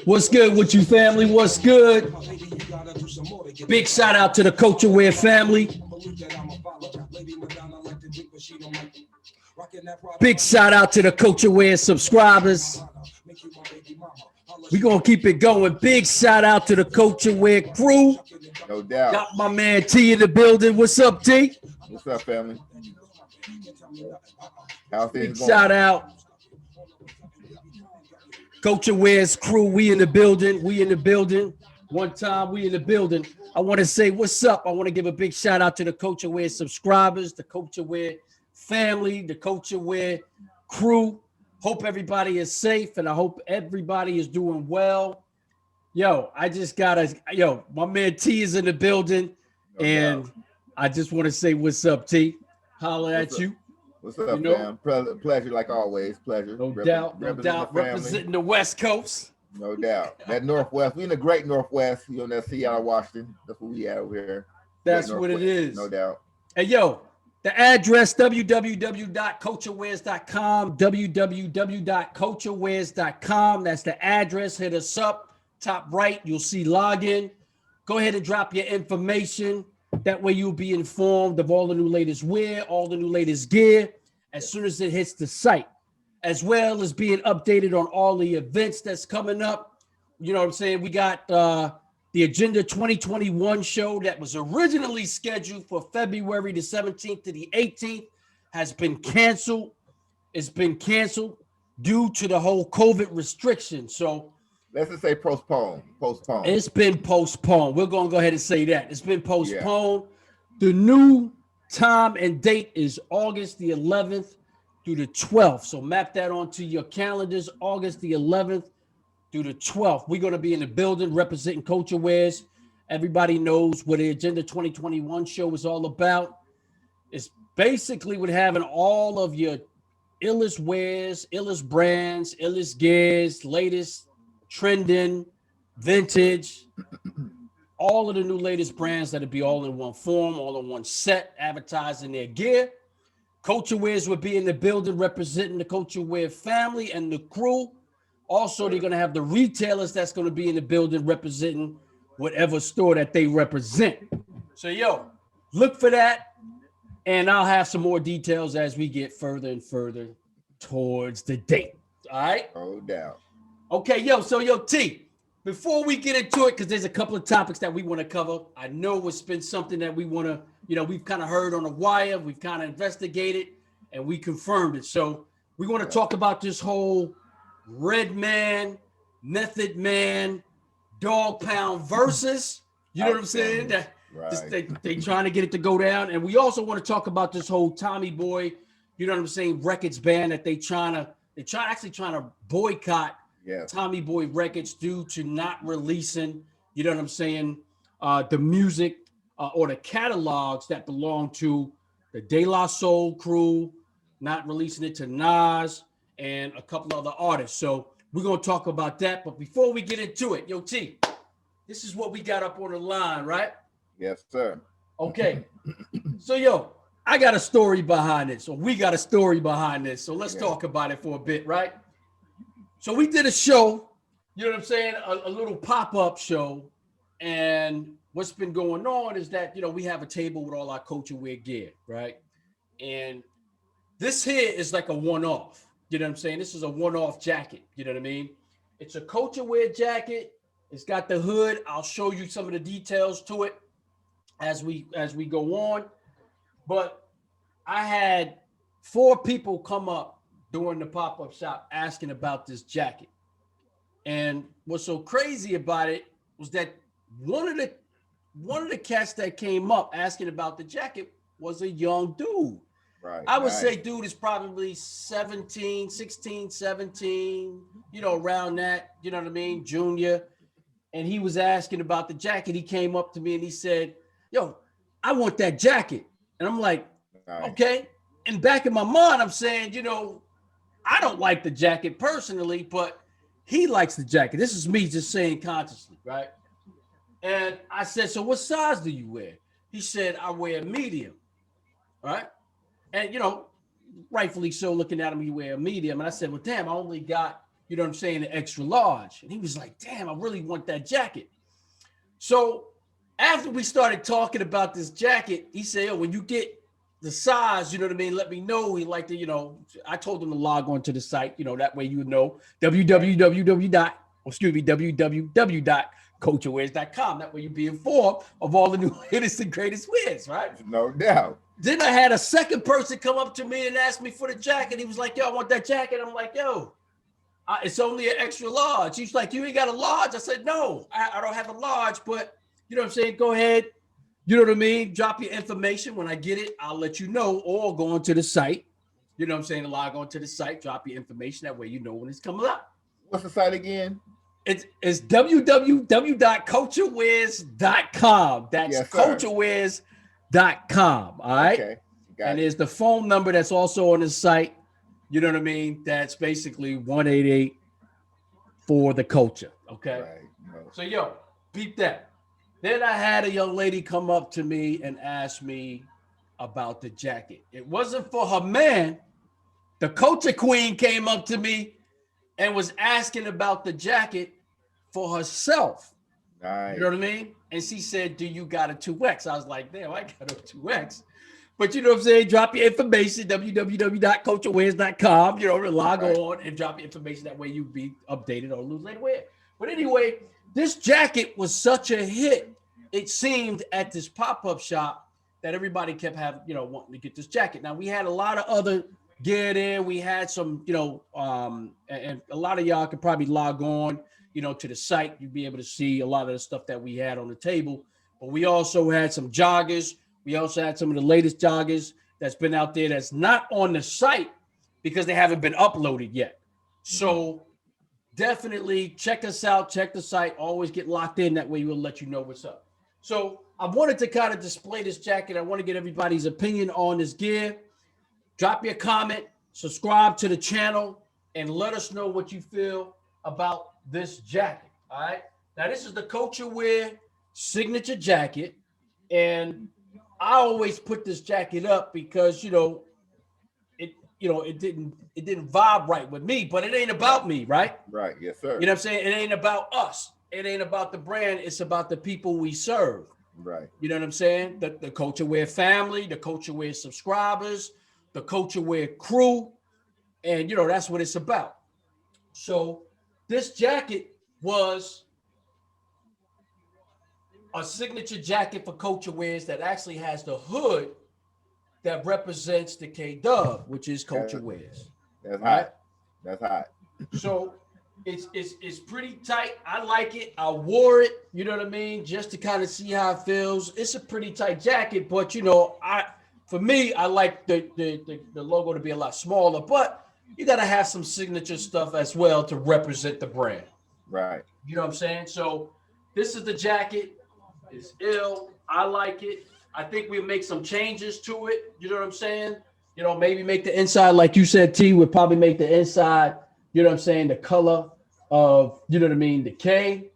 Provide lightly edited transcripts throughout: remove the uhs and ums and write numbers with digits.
What's good with you, family? What's good? Big shout out to the Culture Wear family. Big shout out to the Culture Wear subscribers. We're going to keep it going. Big shout out to the Culture Wear crew. No doubt. Got my man T in the building. What's up, T? What's up, family? How things Big going? shout out. Culture Wear's crew, we in the building. We in the building. One time, we in the building. I want to say what's up. I want to give a big shout out to the Culture Wear subscribers, the Culture Wear family, the Culture Wear crew. Hope everybody is safe, and I hope everybody is doing well. Yo, my man T is in the building, and I just want to say what's up, T. Holla at you. What's up, man? Pleasure, like always. Pleasure. No doubt. Representing the West Coast. No doubt. That Northwest. We in the great Northwest. You know, that Seattle, Washington. That's what we at over here. That's what it is. No doubt. Hey, yo, the address, www.culturewears.com, www.culturewears.com. That's the address. Hit us up. Top right, you'll see login. Go ahead and drop your information. That way you'll be informed of all the new latest wear, all the new latest gear as soon as it hits the site, as well as being updated on all the events that's coming up. You know what I'm saying? We got the Agenda 2021 show that was originally scheduled for February the 17th to the 18th has been canceled. It's been canceled due to the whole COVID restriction. So let's just say postponed. It's been postponed. We're going to go ahead and say that. It's been postponed. Yeah. The new time and date is August the 11th through the 12th. So map that onto your calendars, August the 11th through the 12th. We're going to be in the building representing Culture Wears. Everybody knows what the Agenda 2021 show is all about. It's basically with having all of your illest wares, illest brands, illest gears, latest trending, vintage, all of the new latest brands that'll be all in one form, all in one set, advertising their gear. Culture Wears will be in the building representing the Culture Wear family and the crew. Also, they're going to have the retailers that's going to be in the building representing whatever store that they represent. So, yo, look for that, and I'll have some more details as we get further and further towards the date. All right? No doubt. Okay, yo, T, before we get into it, because there's a couple of topics that we want to cover. I know it's been something that we want to, we've kind of heard on the wire, we've kind of investigated, and we confirmed it. So we want to talk about this whole Red Man, Method Man, Dogg Pound versus, you know what I'm saying? They trying to get it to go down. And we also want to talk about this whole TommyBoy, you know what I'm saying, records ban that they're trying to boycott. Yeah. TommyBoy Records due to not releasing, you know what I'm saying, the music or the catalogs that belong to the De La Soul crew, not releasing it to Nas and a couple other artists. So we're going to talk about that. But before we get into it, yo, T, this is what we got up on the line, right? Yes, sir. Okay. So, yo, I got a story behind this, or we got a story behind this. So let's talk about it for a bit, right? So we did a show, you know what I'm saying, a little pop-up show. And what's been going on is that, we have a table with all our Culture Wear gear, right? And this here is like a one-off, you know what I'm saying? This is a one-off jacket, you know what I mean? It's a Culture Wear jacket. It's got the hood. I'll show you some of the details to it as we go on. But I had 4 people come up during the pop-up shop asking about this jacket. And what's so crazy about it was that one of the cats that came up asking about the jacket was a young dude. Right. I would say dude is probably 16, 17, around that, you know what I mean, junior. And he was asking about the jacket. He came up to me and he said, yo, I want that jacket. And I'm like, okay. And back in my mind, I'm saying, I don't like the jacket personally, but he likes the jacket. This is me just saying consciously, right? And I said, so what size do you wear? He said, I wear medium, right? And, rightfully so, looking at him, he wear a medium. And I said, well, damn, I only got, you know what I'm saying, the extra large. And he was like, damn, I really want that jacket. So after we started talking about this jacket, he said, oh, when you get the size, you know what I mean, let me know. He liked to, you know, I told him to log on to the site, you know, that way you would know, www.coachofwears.com. That way you be informed of all the new latest and greatest wears, right? No doubt. Then I had a second person come up to me and ask me for the jacket. He was like, yo, I want that jacket. I'm like, yo, it's only an extra large. He's like, you ain't got a large? I said, no, I don't have a large, but you know what I'm saying? Go ahead. You know what I mean? Drop your information. When I get it, I'll let you know, or go onto the site. You know what I'm saying? Log on to the site, drop your information. That way you know when it's coming up. What's the site again? It's www.culturewears.com. That's yes, culturewears.com. All right. Okay. And there's the phone number that's also on the site. You know what I mean? That's basically 188 for the culture. Okay. Right. No. So, yo, beat that. Then I had a young lady come up to me and ask me about the jacket. It wasn't for her man. The culture queen came up to me and was asking about the jacket for herself. Nice. You know what I mean? And she said, do you got a 2X? I was like, damn, I got a 2X. But you know what I'm saying? Drop your information, www.culturewears.com. You know, log on and drop your information. That way you be updated on Lose Later Wear. But anyway, this jacket was such a hit. It seemed at this pop-up shop that everybody kept having, you know, wanting to get this jacket. Now we had a lot of other gear there. We had some, you know, and a lot of y'all could probably log on, you know, to the site. You'd be able to see a lot of the stuff that we had on the table. But we also had some joggers. We also had some of the latest joggers that's been out there that's not on the site because they haven't been uploaded yet. So definitely check us out. Check the site. Always get locked in. That way we'll let you know what's up. So I wanted to kind of display this jacket. I want to get everybody's opinion on this gear. Drop your comment, subscribe to the channel, and let us know what you feel about this jacket. All right. Now, this is the Culture Wear signature jacket. And I always put this jacket up because, you know, it didn't vibe right with me, but it ain't about me, right? Right. Yes, sir. You know what I'm saying? It ain't about us. It ain't about the brand. It's about the people we serve. Right. You know what I'm saying? The Culture Wear family, the Culture Wear subscribers, the Culture Wear crew. And, you know, that's what it's about. So this jacket was a signature jacket for Culture Wears that actually has the hood that represents the K-Dub, which is Culture Wears. That's hot. That's hot. So it's pretty tight. I like it. I wore it, you know what I mean, just to kind of see how it feels. It's a pretty tight jacket, but you know, for me, I like the logo to be a lot smaller, but you got to have some signature stuff as well to represent the brand. Right. You know what I'm saying? So this is the jacket. It's ill. I like it. I think we'll make some changes to it. You know what I'm saying? You know, maybe make the inside, like you said, T, would probably make the inside, you know what I'm saying, the color of, you know what I mean, the K,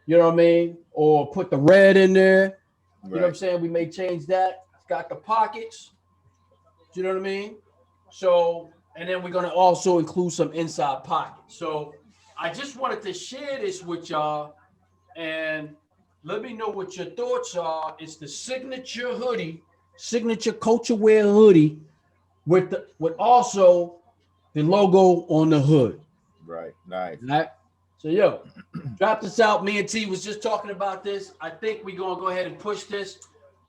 you know what I mean? Or put the red in there. You know what I'm saying? We may change that. It's got the pockets. You know what I mean? So, and then we're going to also include some inside pockets. So I just wanted to share this with y'all and let me know what your thoughts are. It's the signature hoodie, signature Culture Wear hoodie with also the logo on the hood. Right. Nice. Right. So, yo, drop this out. Me and T was just talking about this. I think we're going to go ahead and push this.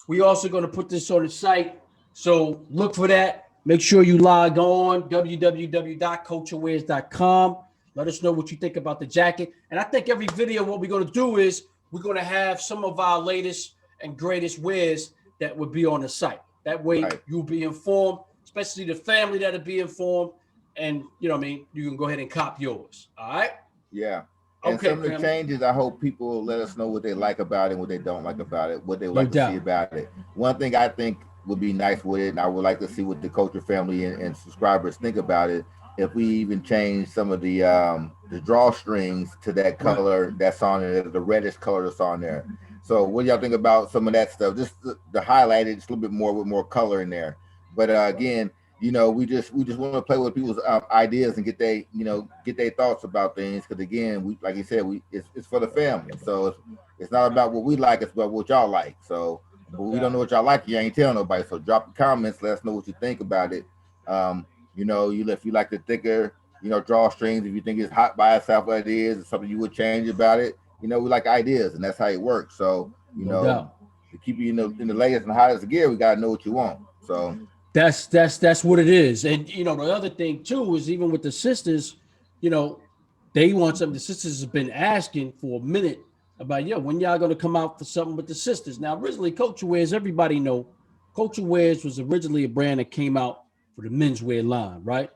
We also going to put this on the site. So look for that. Make sure you log on, www.culturewears.com. Let us know what you think about the jacket. And I think every video, what we're going to do is we're going to have some of our latest and greatest wears that would be on the site. That way you'll be informed, especially the family that'll be informed. And, you know what I mean, you can go ahead and cop yours. All right? Yeah. And some of the changes, I hope people will let us know what they like about it, what they don't like about it, what they would like to see about it. One thing I think would be nice with it, and I would like to see what the Culture family and subscribers think about it, if we even change some of the drawstrings to that color that's on there, the reddish color that's on there. So what do y'all think about some of that stuff? Just to highlight it just a little bit more with more color in there. But again, we just want to play with people's ideas and get their thoughts about things. Because again, we, like you said, it's for the family. So it's not about what we like; it's about what y'all like. So, but we don't know what y'all like. You ain't telling nobody. So drop the comments. Let us know what you think about it. If you like the thicker, drawstrings, if you think it's hot by itself, what it is, it's something you would change about it. We like ideas, and that's how it works. So to keep you in the latest and hottest gear, we gotta know what you want. So. That's what it is. And the other thing too is even with the sisters, they want something. The sisters have been asking for a minute about when y'all gonna come out for something with the sisters. Now originally Culture Wears, everybody know Culture Wears was originally a brand that came out for the menswear line, right?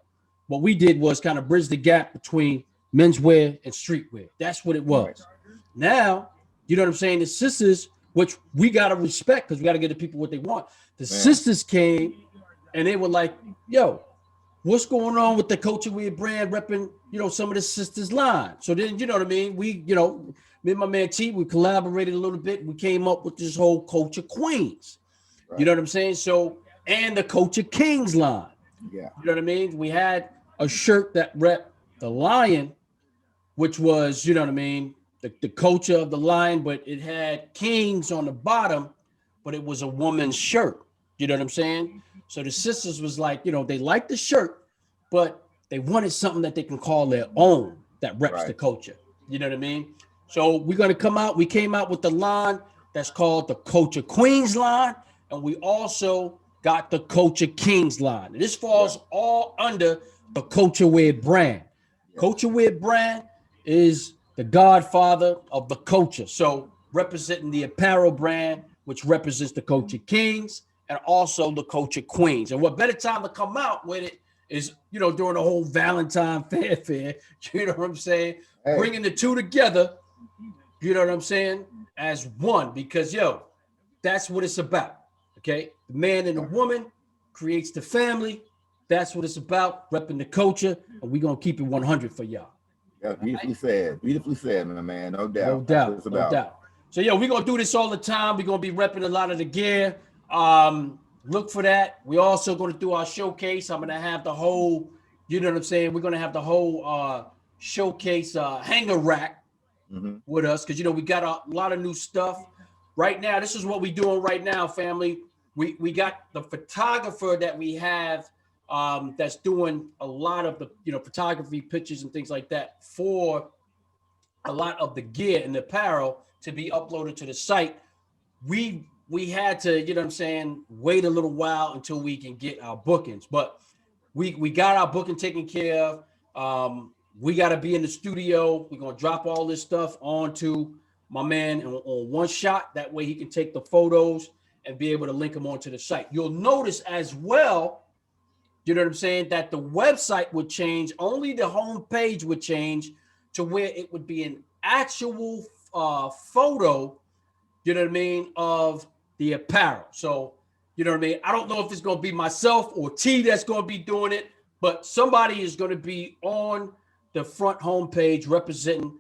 What we did was kind of bridge the gap between menswear and streetwear. That's what it was. Right. Now, you know what I'm saying? The sisters, which we gotta respect because we gotta give the people what they want. The sisters came and they were like, yo, what's going on with the Culture Wear brand repping, some of the sisters' line? So then, you know what I mean? We, me and my man T, we collaborated a little bit. We came up with this whole Culture Queens. Right. You know what I'm saying? So, and the Culture Kings line. Yeah. You know what I mean? We had a shirt that rep the lion, which was, you know what I mean, the culture of the lion, but it had kings on the bottom, but it was a woman's shirt. You know what I'm saying? So the sisters was like, they liked the shirt, but they wanted something that they can call their own that reps the culture. You know what I mean? So we're going to come out. We came out with the line that's called the Culture Queens line. And we also got the Culture Kings line. And this falls all under the Culture Wear brand. Culture Wear brand is the godfather of the culture. So representing the apparel brand, which represents the Culture Kings, and also the Culture Queens. And what better time to come out with it is, during the whole Valentine fanfare, you know what I'm saying? Hey. Bringing the two together, you know what I'm saying, as one, because, that's what it's about, okay? The man and the woman creates the family. That's what it's about, repping the culture, and we're going to keep it 100 for y'all. Yeah, beautifully said, my man, no doubt. No doubt. So, we're going to do this all the time. We're going to be repping a lot of the gear. Look for that. We're also going to do our showcase. I'm going to have the whole, you know what I'm saying? We're going to have the whole showcase hanger rack with us because, we got a lot of new stuff. Right now, this is what we're doing right now, family. We got the photographer that we have that's doing a lot of the, photography, pictures and things like that for a lot of the gear and the apparel to be uploaded to the site. We had to, you know what I'm saying, wait a little while until we can get our bookings. But we got our booking taken care of. We got to be in the studio. We're going to drop all this stuff onto my man on one shot. That way he can take the photos and be able to link them onto the site. You'll notice as well, you know what I'm saying, that the website would change. Only the home page would change to where it would be an actual photo, you know what I mean, of the apparel. So, you know what I mean? I don't know if it's going to be myself or T that's going to be doing it, but somebody is going to be on the front homepage representing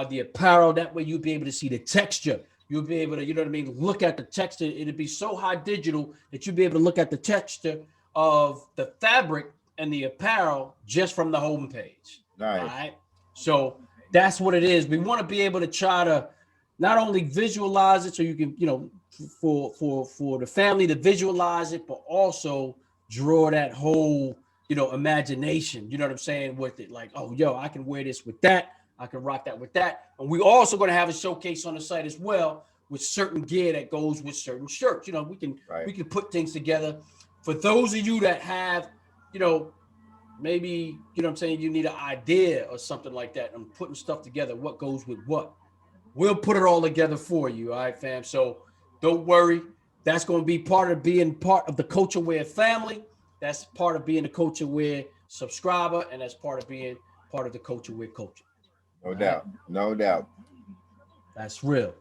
the apparel. That way you'll be able to see the texture. You'll be able to, you know what I mean, look at the texture. It'll be so high digital that you'll be able to look at the texture of the fabric and the apparel just from the homepage. Nice. All right. So that's what it is. We want to be able to try to not only visualize it so you can, for the family to visualize it, but also draw that whole, imagination, you know what I'm saying, with it. Like, oh, I can wear this with that. I can rock that with that. And we're also going to have a showcase on the site as well with certain gear that goes with certain shirts. We can put things together. For those of you that have, maybe, you know what I'm saying, you need an idea or something like that and putting stuff together, what goes with what. We'll put it all together for you, all right, fam? So don't worry. That's going to be part of being part of the Culture Wear family. That's part of being the Culture Wear subscriber, and that's part of being part of the Culture Wear culture. No doubt. No doubt. That's real.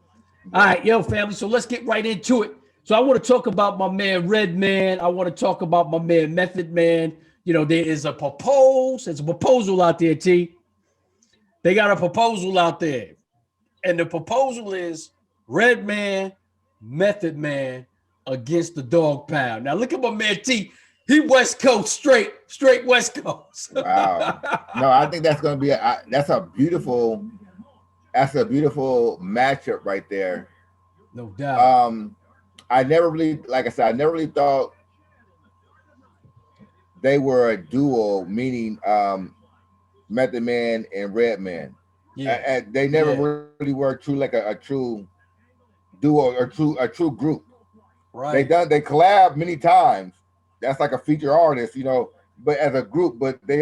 All right, family. So let's get right into it. So I want to talk about my man Red Man. I want to talk about my man Method Man. There is a proposal. There's a proposal out there, T. They got a proposal out there. And the proposal is Red Man, Method Man against the Dogg Pound. Now look at my man T. He West Coast, straight West Coast. Wow. No, I think that's gonna be that's a beautiful matchup right there. No doubt. I never really, like I said, I never really thought they were a duo, meaning Method Man and Red Man. Yeah. They never really were true, like a true duo or a true group. Right. They collab many times. That's like a feature artist, you know, but as a group, but they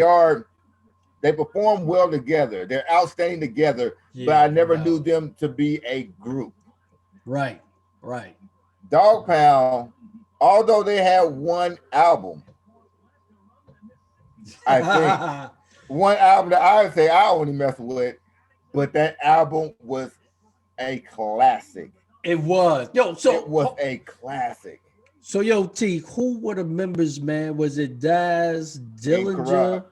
perform well together. They're outstanding together, but I never knew them to be a group. Right. Dogg Pound, although they had one album, I think one album that I would say I only mess with, but that album was a classic. It was. It was a classic. So T, who were the members, man? Was it Daz, Dillinger,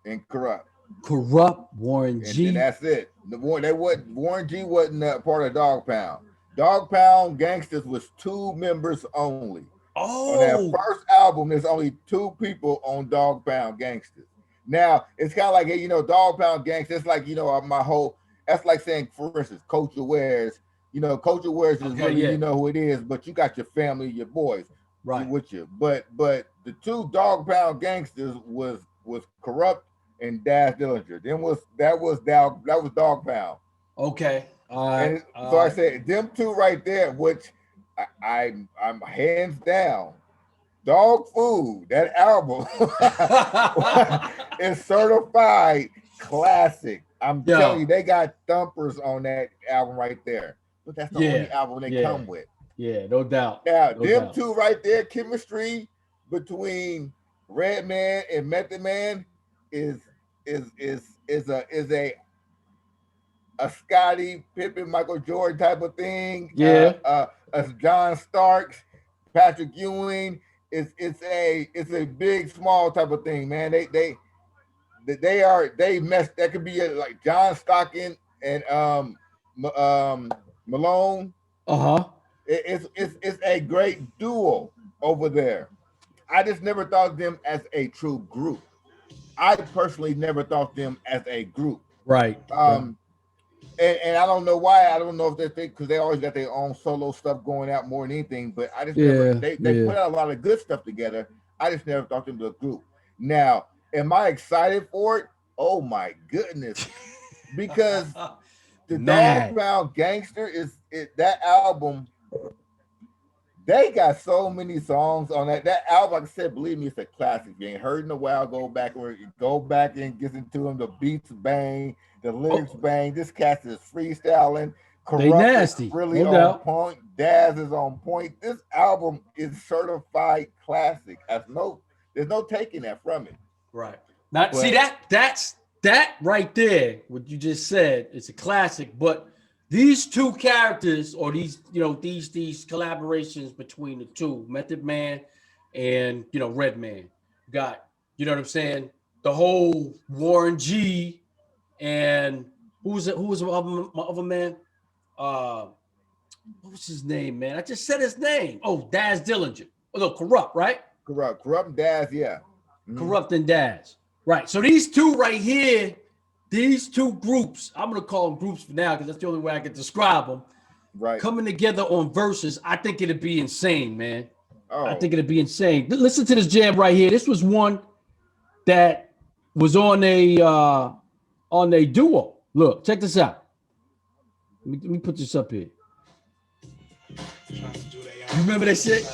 and Corrupt? Corrupt, Warren G. And that's it. Warren G wasn't part of Dogg Pound. Dogg Pound Gangsters was 2 members only. Oh, on that first album, there's only 2 people on Dogg Pound Gangsters. Now it's kind of like, you know, Dogg Pound Gangsters. It's like, you know, that's like saying, for instance, Culture Wears. You know, Culture Wears is you know who it is, but you got your family, your boys, right, with you. But the 2 Dogg Pound Gangsters was Corrupt and Daz Dillinger. That was Dogg Pound. Okay. So I said them 2 right there, which I'm hands down. Dog Food, that album is certified classic. I'm telling you, they got thumpers on that album right there. But that's the only album they come with. Yeah, no doubt. Now, them 2 right there, chemistry between Red Man and Method Man is a Scottie Pippen, Michael Jordan type of thing. Yeah. John Starks, Patrick Ewing. It's a big small type of thing, man. They messed. That could be like John Stockton and Malone. It's a great duo over there. I just never thought of them as a true group. I personally never thought them as a group. Right. And I don't know why. I don't know if they think, because they always got their own solo stuff going out more than anything. But I just never. They put out a lot of good stuff together. I just never thought them to a group. Now, am I excited for it? Oh my goodness! Because the Dogg Pound Gangster that album. They got so many songs on that album. Like I said, believe me, it's a classic. If you ain't heard in a while, go back and get into them. The beats bang, the lyrics bang. This cat is freestyling. Corrupt, they nasty. Is really on point. Daz is on point. This album is certified classic. There's no taking that from it. Right. Now, see that's right there. What you just said, it's a classic, but. These 2 characters, or these collaborations between the 2, Method Man and Red Man, got what I'm saying. The whole Warren G and who was my other man? What was his name, man? I just said his name. Oh, Daz Dillinger. Oh no, Corrupt, right? Corrupt and Daz, yeah. Mm-hmm. Corrupt and Daz, right? So these 2 right here. These 2 groups, I'm going to call them groups for now because that's the only way I can describe them. Right. Coming together on Versuz, I think it'd be insane, man. Oh. I think it'd be insane. Listen to this jam right here. This was one that was on a duo. Look, check this out. Let me put this up here. You remember that shit?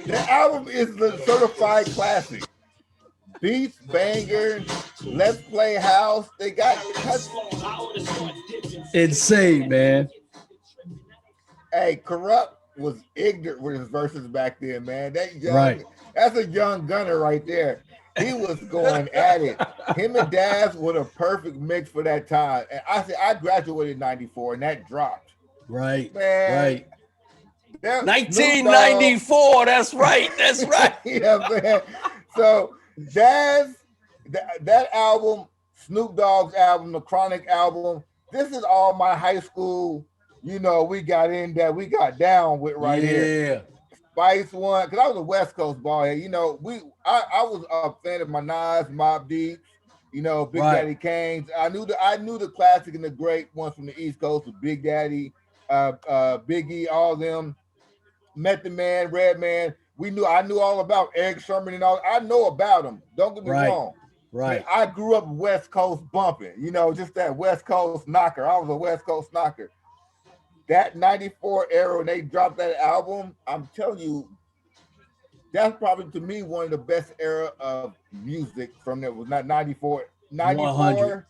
The album is the certified classic. Beats, banger, let's play house. They got cuts. Insane, man. Hey, Corrupt was ignorant with his verses back then, man. That's a young gunner right there. He was going at it. Him and Daz were a perfect mix for that time. And I graduated in 94 and that dropped. Right. Man. Right. 1994. That's right. That's right. Yeah, man. So Daz, that album, Snoop Dogg's album, the Chronic album, this is all my high school, we got down with right here. Spice One, because I was a West Coast ball head. You know, I was a fan of my Nas, Mobb Deep, you know, Big Daddy Kane's. I knew the classic and the great ones from the East Coast with Big Daddy, Biggie, all of them. Method Man, Red Man. I knew all about Eric Sherman and all. I know about them. Don't get me wrong. Right. But I grew up West Coast bumping, you know, just that West Coast knocker. I was a West Coast knocker. That 94 era when they dropped that album, I'm telling you, that's probably to me one of the best era of music from there. Was not 94. 94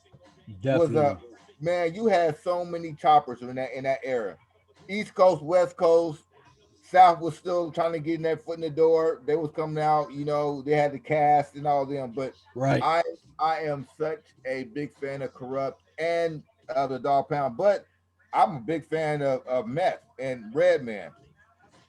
was a man, you had so many choppers in that era. East Coast, West Coast, South was still trying to get in that foot in the door. They was coming out, you know, they had the cast and all them. But I am such a big fan of Corrupt and the Dogg Pound. But I'm a big fan of Meth and Red Man.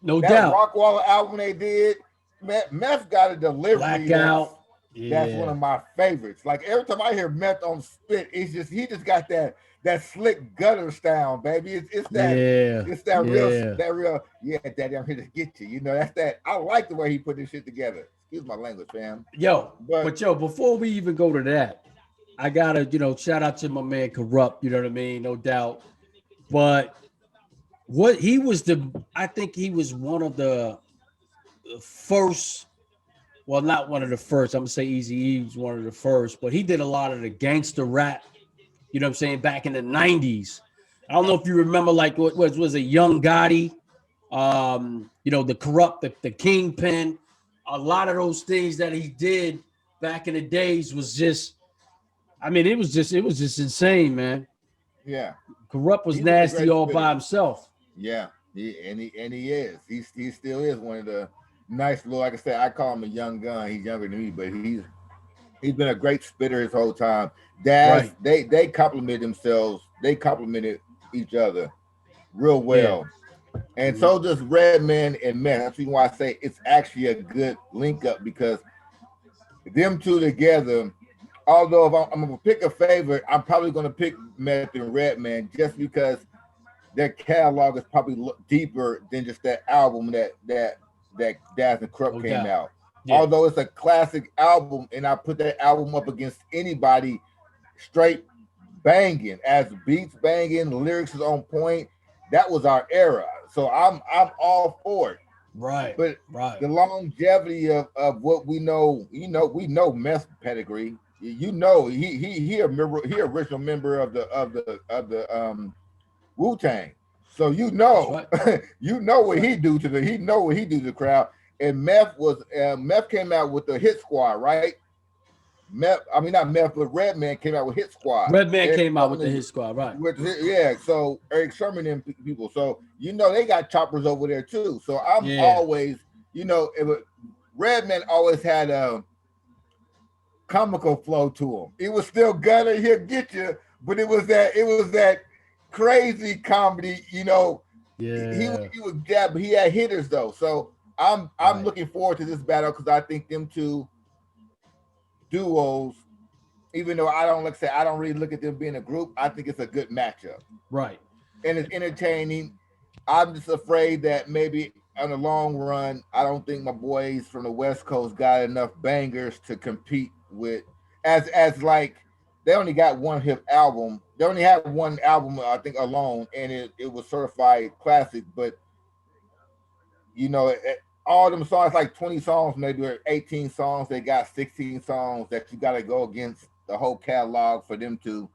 No doubt. Rockwaller album they did, Meth got a delivery. Blackout. That's one of my favorites. Like every time I hear Meth on Spit, he just got that slick gutter style, baby. It's that real. Yeah, Daddy, I'm here to get you. You know, that's that. I like the way he put this shit together. Excuse my language, fam. But before we even go to that, I gotta, you know, shout out to my man Corrupt. You know what I mean? No doubt. But I think he was one of the first. Well, not one of the first. I'm gonna say Eazy-E was one of the first, but he did a lot of the gangster rap. You know what I'm saying? Back in the 90s. I don't know if you remember, like, what was a Young Gotti, you know, the Corrupt, the Kingpin. A lot of those things that he did back in the days was just, I mean, it was just insane, man. Yeah. Corrupt was nasty all by himself. Yeah. He is. He still is one of the nice little, like I said, I call him a young gun. He's younger than me, but he's been a great spitter his whole time. Daz, they complimented themselves. They complimented each other real well. Yeah. And so does Redman and Meth. That's why I say it's actually a good link up, because them two together, although if I'm going to pick a favorite, I'm probably going to pick Meth and Redman just because their catalog is probably deeper than just that album that Daz and Corrupt came out. Yeah. Although it's a classic album, and I put that album up against anybody straight banging, as beats banging, lyrics is on point. That was our era, so I'm all for it. Right. But the longevity of what we know, we know Meth's pedigree. You know, he original member of the Wu-Tang. So you know, you know what he do to the crowd. And Meth came out with the Hit Squad, right? Not Meth, but Redman came out with Hit Squad. Redman came out with the Hit Squad, right? So Eric Sherman and people. So you know they got choppers over there too. So I'm always, you know, Redman always had a comical flow to him. It was still gutter, he'll get you, but it was that crazy comedy, you know. Yeah. He was jab, but he had hitters though. So I'm looking forward to this battle because I think them two duos, even though I don't really look at them being a group, I think it's a good matchup. Right. And it's entertaining. I'm just afraid that maybe on the long run, I don't think my boys from the West Coast got enough bangers to compete with as like they only got one hit album. They only had one album, I think, alone, and it was certified classic. But you know, all them songs, like 20 songs, maybe, or 18 songs. They got 16 songs that you got to go against the whole catalog for them to.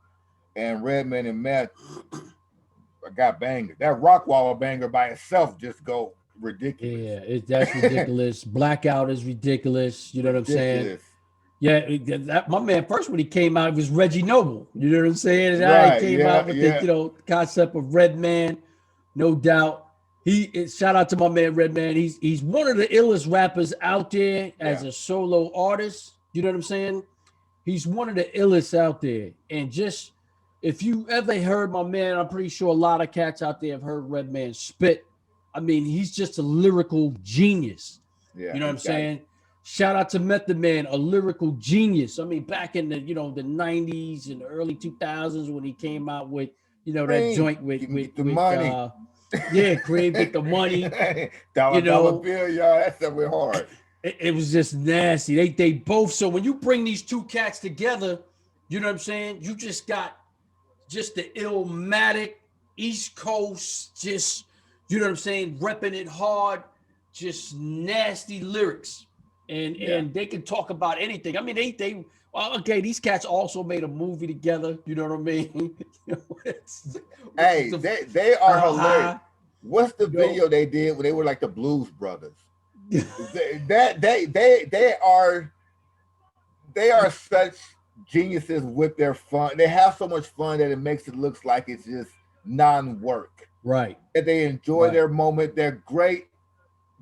And Redman and Meth got bangers. That Rockwaller banger by itself just go ridiculous. Yeah, that's ridiculous. Blackout is ridiculous. You know what I'm saying? Yeah, my man first when he came out, it was Reggie Noble. You know what I'm saying? He came out with the concept of Redman, no doubt. Shout out to my man Redman. He's one of the illest rappers out there as a solo artist. You know what I'm saying? He's one of the illest out there. And just if you ever heard my man, I'm pretty sure a lot of cats out there have heard Redman spit. I mean, he's just a lyrical genius. Yeah, you know what I'm saying? Shout out to Method Man, a lyrical genius. I mean, back in the the 90s and the early 2000s when he came out with that joint with the money. Yeah, Cream, get the money. dollar bill, y'all. That stuff went hard. It was just nasty. They both. So when you bring these two cats together, you know what I'm saying? You just got just the Illmatic East Coast, just, you know what I'm saying, repping it hard, just nasty lyrics. And they can talk about anything. I mean, they well, okay, these cats also made a movie together, you know what I mean? Hey, they are hilarious. What's the video they did when they were like the Blues Brothers? they are such geniuses with their fun. They have so much fun that it makes it look like it's just non-work. Right. That they enjoy their moment. They're great.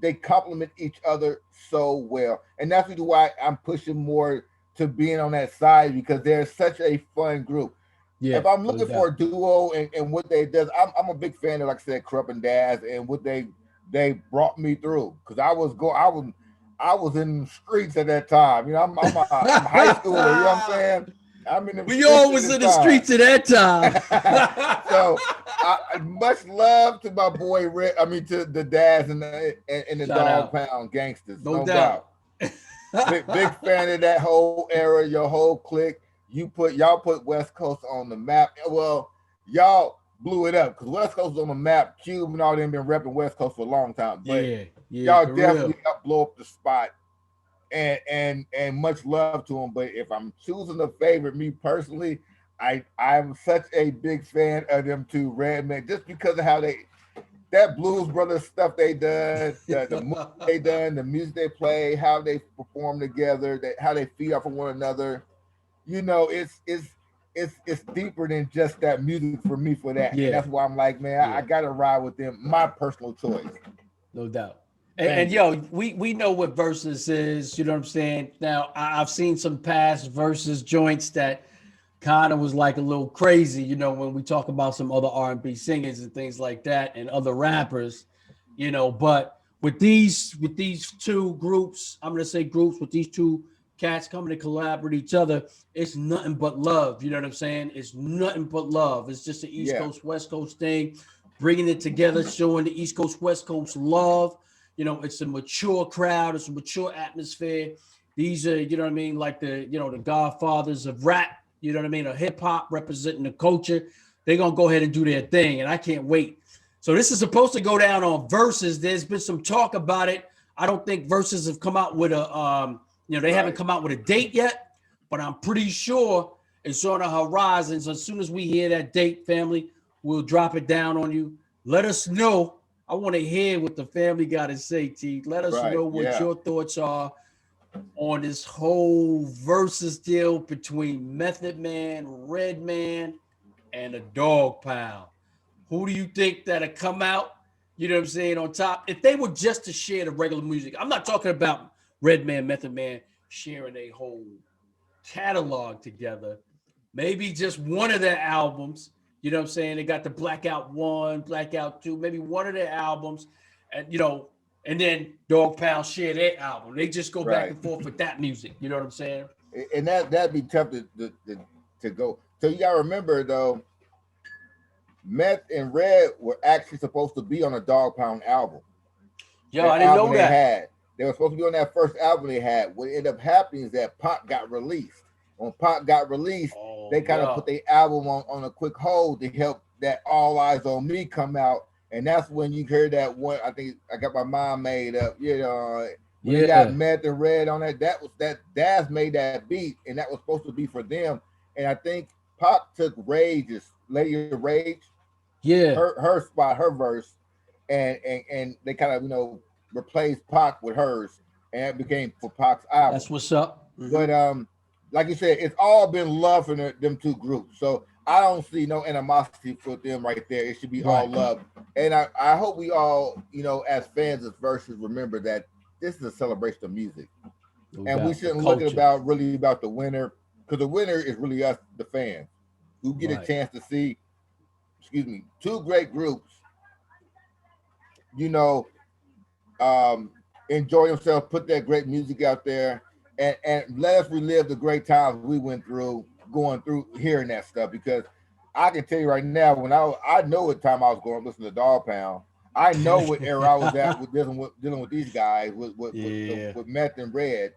They complement each other so well. And that's why I'm pushing more to being on that side, because they're such a fun group. Yeah, if I'm looking for a duo and what they does, I'm a big fan of, like I said, Krupp and Daz, and what they brought me through, because I was in the streets at that time. You know, I'm a high schooler. You know what I'm saying? I'm in the we all was in the streets at that time. So much love to my boy to the Daz and the Dogg Pound gangsters. No doubt. big fan of that whole era, your whole clique. Y'all put West Coast on the map. Well, y'all blew it up, because West Coast was on the map. Cube and all them been repping West Coast for a long time. But y'all definitely helped blow up the spot. And much love to them. But if I'm choosing a favorite, me personally, I'm such a big fan of them two, Redman, just because of how that Blues Brothers stuff they done, the movie they done, the music they play, how they perform together, how they feed off of one another. You know, it's deeper than just that music for me for that. Yeah. And that's why I'm like, man, I gotta ride with them. My personal choice. No doubt. And yo, we know what Versuz is, you know what I'm saying? Now, I've seen some past Versuz joints that kind of was like a little crazy, you know, when we talk about some other R&B singers and things like that and other rappers, you know, but with these two groups, I'm going to say groups, with these two cats coming to collaborate with each other, it's nothing but love, you know what I'm saying? It's nothing but love. It's just an East Coast, West Coast thing, bringing it together, showing the East Coast, West Coast love. You know, it's a mature crowd. It's a mature atmosphere. These are, you know what I mean, like the godfathers of rap, you know what I mean, of hip hop, representing the culture. They're going to go ahead and do their thing, and I can't wait. So this is supposed to go down on Versuz. There's been some talk about it. I don't think Versuz have come out with a, they haven't come out with a date yet, but I'm pretty sure it's on the horizons. As soon as we hear that date, family, we'll drop it down on you. Let us know. I want to hear what the family got to say, T. Let us know what your thoughts are on this whole Versuz deal between Method Man, Redman, and the Dogg Pound. Who do you think that'll come out, you know what I'm saying, on top? If they were just to share the regular music, I'm not talking about Redman, Method Man sharing a whole catalog together. Maybe just one of their albums. You know what I'm saying? They got the Blackout 1, Blackout 2, maybe one of their albums. And, and then Dogg Pound share their album. They just go back and forth with that music. You know what I'm saying? And that'd be tough to go. So you got to remember, though, Meth and Red were actually supposed to be on a Dogg Pound album. Yo, I didn't know that. They were supposed to be on that first album they had. What ended up happening is that Pac got released. When Pac got released, they kind of put their album on a quick hold to help that All Eyes on Me come out. And that's when you heard that one. I think I got my mind made up. You got Meth and Red on that. That was that Daz made that beat, and that was supposed to be for them. And I think Pac took Rage's Lady of Rage, her spot, her verse, and they kind of replaced Pac with hers, and it became for Pac's album. That's what's up. Mm-hmm. But like you said, it's all been love for them two groups. So I don't see no animosity for them right there. It should be all love. And I hope we all, as fans of Versuz, remember that this is a celebration of music. And we shouldn't look at about the winner, because the winner is really us, the fans, who get a chance to see, two great groups, enjoy themselves, put that great music out there, and let us relive the great times we went through, going through hearing that stuff, because I can tell you right now, when I know what time I was going to listen to Dogg Pound. I know what era I was at with dealing with these guys with Meth and Red.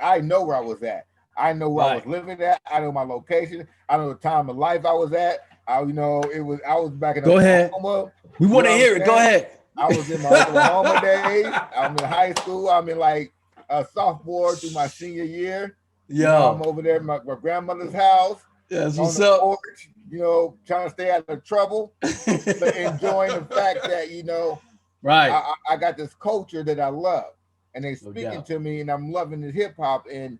I know where I was at. I know where I was living at. I know my location. I know the time of life I was at. I was back in Oklahoma. We want to hear it. Go ahead. I was in my Oklahoma days. I'm in high school. I'm in like a sophomore through my senior year. I'm over there at my grandmother's house. That's what's up. Porch, trying to stay out of trouble, but enjoying the fact that I got this culture that I love, and they speaking to me, and I'm loving the hip hop. And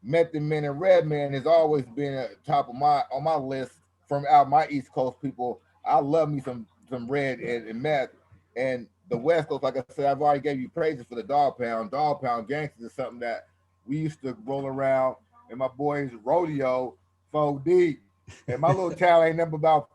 Method Man and Red Man has always been at the top of on my list from out my East Coast people. I love me some Red and Meth, and the West Coast. Like I said, I've already gave you praises for the Dogg Pound. Dogg Pound Gangsters is something that we used to roll around, and my boys rodeo 4 deep. And my little town ain't number about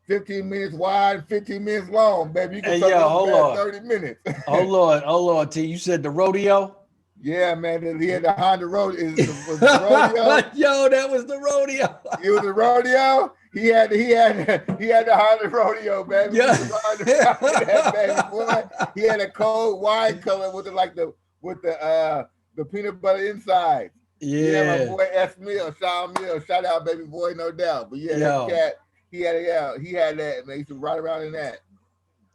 15 minutes wide, 15 minutes long, baby. You can hold on. 30 minutes. hold on, T. You said the rodeo? Yeah, man. He had the Honda rodeo. Was the rodeo? Yo, that was the rodeo. It was the rodeo. He had the Honda rodeo, baby. Yeah. That baby boy. He had a cold wine color with the peanut butter inside. Yeah, my boy S Mill, shout out, baby boy, no doubt. But that cat, he had that, man. He used to ride around in that.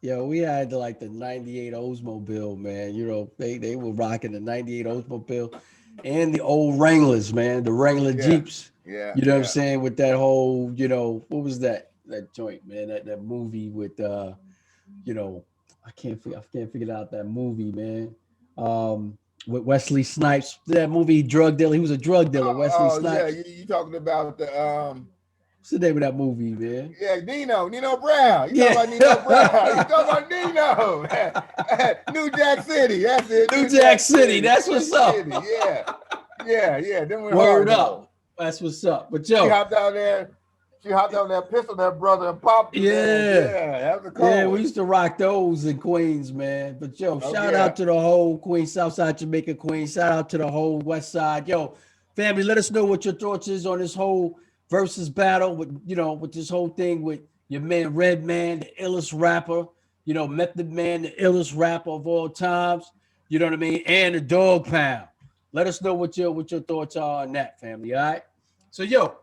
Yo, we had like the '98 Oldsmobile, man. They were rocking the '98 Oldsmobile and the old Wranglers, man. The Wrangler Jeeps. Yeah. You know what I'm saying? With that whole, what was that joint, man? That movie with I can't figure out that movie, man. With Wesley Snipes, that movie Drug Dealer. He was a drug dealer. Wesley Snipes. Yeah, you talking about the what's the name of that movie, man? Yeah, Nino Brown. You talking about Nino? New Jack City. That's it. New Jack City. That's what's up. Yeah. Then we word up. That's what's up. But yo, she hopped down there, pistol that brother and popped. That was a cold one. We used to rock those in Queens, man. But yo, shout out to the whole Queens, Southside Jamaica, Queens. Shout out to the whole West Side. Yo, family, let us know what your thoughts is on this whole Versuz Battle with this whole thing with your man Red Man, the illest rapper. Method Man, the illest rapper of all times. You know what I mean? And the Dogg Pound. Let us know what your thoughts are on that, family. All right. So yo,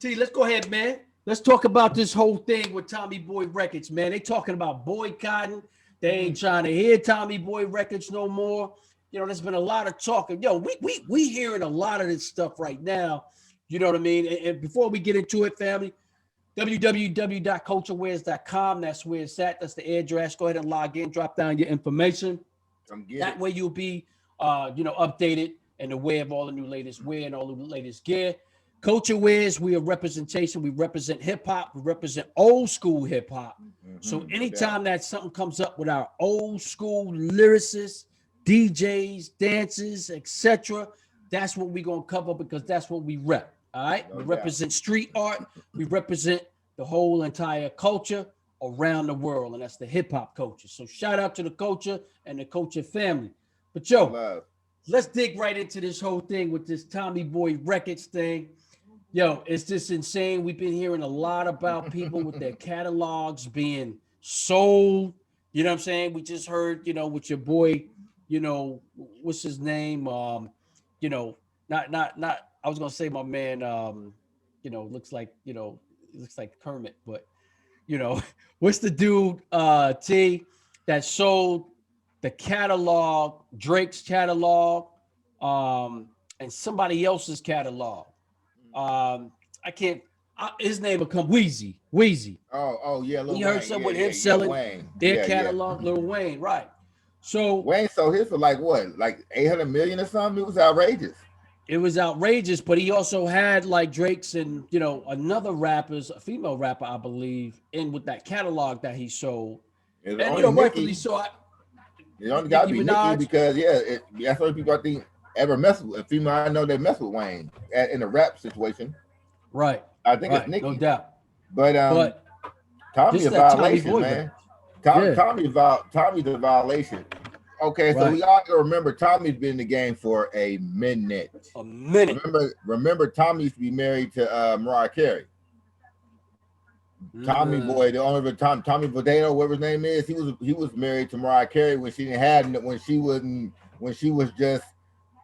T, let's go ahead, man. Let's talk about this whole thing with TommyBoy Records, man. They talking about boycotting. They ain't trying to hear TommyBoy Records no more. There's been a lot of talking. Yo, we hearing a lot of this stuff right now. You know what I mean? And before we get into it, family, www.culturewares.com. That's where it's at. That's the address. Go ahead and log in. Drop down your information. That way you'll be, updated and aware of all the new latest wear and all the latest gear. Culture Wears, we are representation. We represent hip hop. We represent old school hip hop. So anytime that something comes up with our old school lyricists, DJs, dancers, etc., that's what we're gonna cover because that's what we rep. All right, we represent street art. We represent the whole entire culture around the world, and that's the hip hop culture. So shout out to the culture and the culture family. But yo, let's dig right into this whole thing with this TommyBoy Records thing. Yo, it's just insane. We've been hearing a lot about people with their catalogs being sold. You know what I'm saying? We just heard, with your boy, what's his name? Not. I was gonna say my man. Looks like Kermit, but what's the dude T that sold the catalog, Drake's catalog, and somebody else's catalog. His name will come Wheezy. Oh yeah, Lil you heard something with him selling their catalog, Lil Wayne, right? So Wayne sold his for like what, like 800 million or something. It was outrageous. It was outrageous, but he also had like Drake's and another rapper's, a female rapper, I believe, in with that catalog that he sold. And rightfully so. It only got to be Nicki because that's what people I think ever mess with. A female I know they mess with Wayne in a rap situation. Right. I think it's Nicki. No doubt. But Tommy's a violation, man. Tommy's a violation. Okay, so we all gotta remember Tommy's been in the game for a minute. A minute. Remember Tommy used to be married to Mariah Carey. TommyBoy, the owner of Tommy Bodeno, whatever his name is, he was married to Mariah Carey when she didn't have when she was just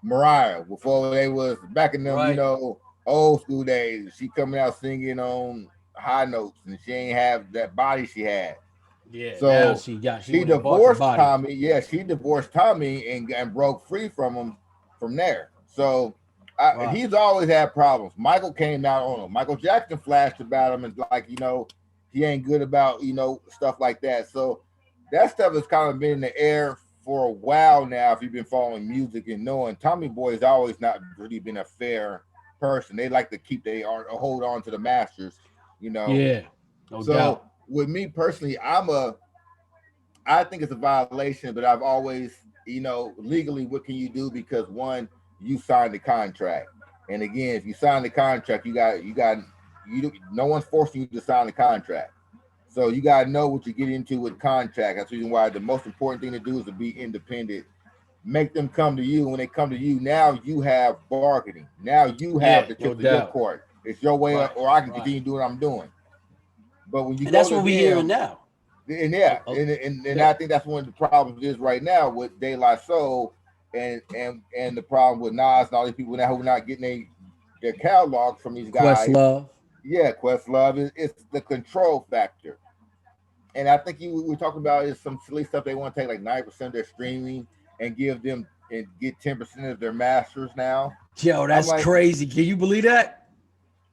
Mariah before they was back in them, old school days. She coming out singing on high notes and she ain't have that body she had. Yeah, so now she divorced Tommy. Yeah, she divorced Tommy and broke free from him from there. So he's always had problems. Michael came out on him. Michael Jackson flashed about him and like, he ain't good about, stuff like that. So that stuff has kind of been in the air for a while now. If you've been following music and knowing TommyBoy has always not really been a fair person. They like to hold on to the masters, Yeah, no doubt. With me personally, I think it's a violation, but I've always, legally, what can you do? Because one, you signed the contract, and again, if you sign the contract, no one's forcing you to sign the contract. So you got to know what you get into with contract. That's the reason why the most important thing to do is to be independent. Make them come to you. When they come to you, now you have bargaining. Now you have the chips in your court. It's your way, or I can continue doing what I'm doing. But when you and that's what we're hearing now. And I think that's one of the problems is right now with De La Soul and the problem with Nas and all these people now who are not getting their catalog from these guys. Questlove. Yeah, Questlove. It's the control factor. And I think we were talking about is some silly stuff. They want to take like 9% of their streaming and give them and get 10% of their masters now. Yo, that's crazy. Can you believe that?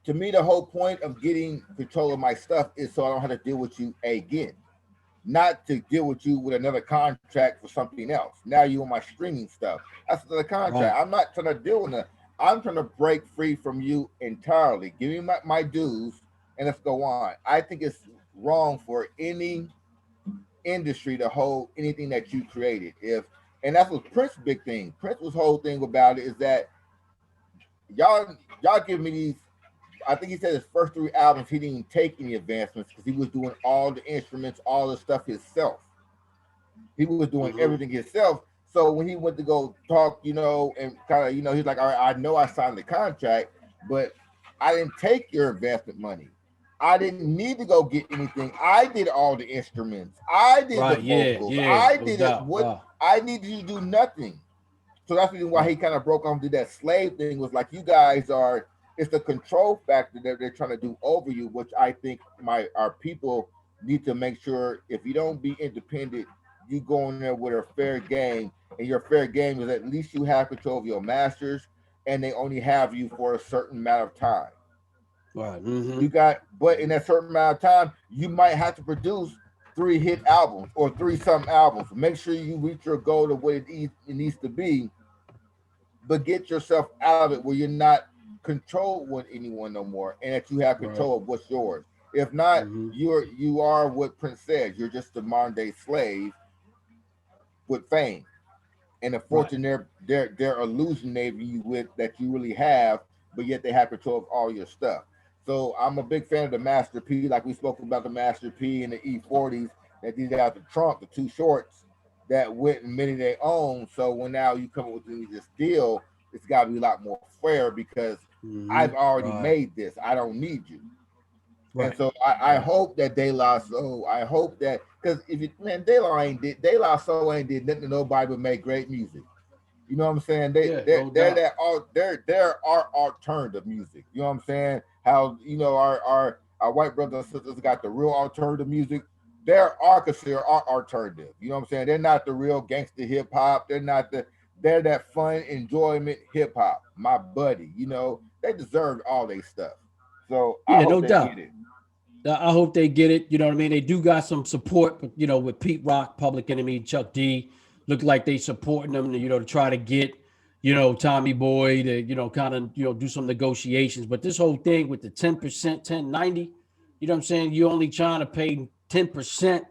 To me, the whole point of getting control of my stuff is so I don't have to deal with you again. Not to deal with you with another contract for something else. Now you on my streaming stuff. That's the contract. Right. I'm not trying to deal with that. I'm trying to break free from you entirely. Give me my dues and let's go on. I think it's wrong for any industry to hold anything that you created. And that's what Prince's big thing. Prince's whole thing about it is that y'all give me these. I think he said his first 3 albums, he didn't take any advancements because he was doing all the instruments, all the stuff himself. He was doing everything himself. So when he went to go talk, and kind of, he's like, all right, I know I signed the contract, but I didn't take your investment money. I didn't need to go get anything. I did all the instruments. I did the vocals. I did it. I needed you to do nothing. So that's the reason why he kind of broke off, did that slave thing, was like, you guys are, it's the control factor that they're trying to do over you, which I think our people need to make sure if you don't be independent, you go in there with a fair game, and your fair game is at least you have control of your masters, and they only have you for a certain amount of time. Right. But in that certain amount of time, you might have to produce 3 hit albums or 3-something albums. Make sure you reach your goal to what it needs to be, but get yourself out of it where you're not controlled with anyone no more, and that you have control of what's yours. If not, you are what Prince says. You're just a modern day slave with fame and the fortune they're illusionating you with that you really have, but yet they have control of all your stuff. So I'm a big fan of the Master P, like we spoke about the Master P and the E40s that these guys the trunk, the 2 shorts that went and many they own. So when now you come up with this deal, it's got to be a lot more fair because I've already made this. I don't need you. And so I hope that De La Soul, I hope that, because if you, man, De La Soul ain't did nothing to nobody but make great music. You know what I'm saying? They're our alternative music. You know what I'm saying? How, our white brothers and sisters got the real alternative music. They're considered our alternative. You know what I'm saying? They're not the real gangster hip hop. They're that fun enjoyment hip hop. My buddy, they deserve all their stuff. So I hope they get it. I hope they get it. You know what I mean? They do got some support, but with Pete Rock, Public Enemy, Chuck D, look like they supporting them, to try to get, TommyBoy to, kind of, do some negotiations. But this whole thing with the 10%, 1090, you know what I'm saying? You only trying to pay 10%,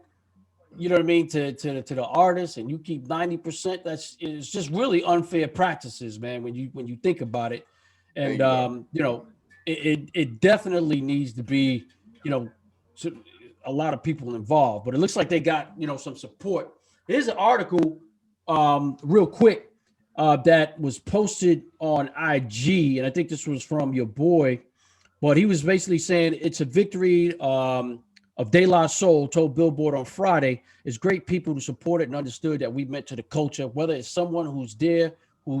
you know what I mean, to the artist, and you keep 90%. It's just really unfair practices, man, when you think about it. And it definitely needs to be, a lot of people involved, but it looks like they got, some support. Here's an article, real quick, that was posted on IG, and I think this was from your boy, But he was basically saying it's a victory of De La Soul, told Billboard on Friday. It's great people who supported and understood that we meant to the culture, whether it's someone who's